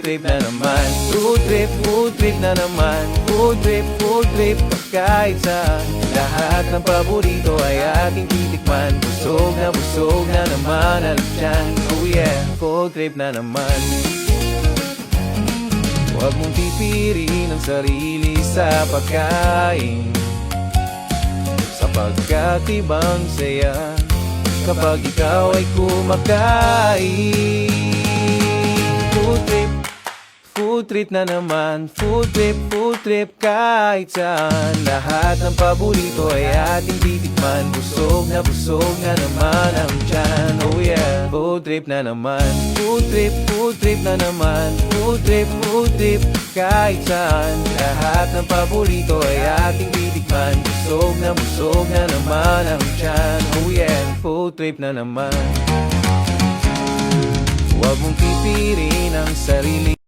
trip na naman. Food trip na naman. Food trip kahit saan. Lahat ng paborito ay ating titikman. Busog na naman ang tiyan. Oh yeah, food trip na naman. Huwag mong pipirin ang sarili sa pagkain, sapagkat ibang saya kapag ikaw ay kumakain. Food trip na naman. Food trip kahit saan. Lahat ng paborito ay ating titikman. Busog na naman ang tiyan. Oh yeah, food trip na naman. Food trip na naman. Food trip kahit saan. Lahat ng paborito ay ating titikman. Busog na naman ang tiyan. Oh yeah, food trip na naman. Huwag mong pipirin ang sarili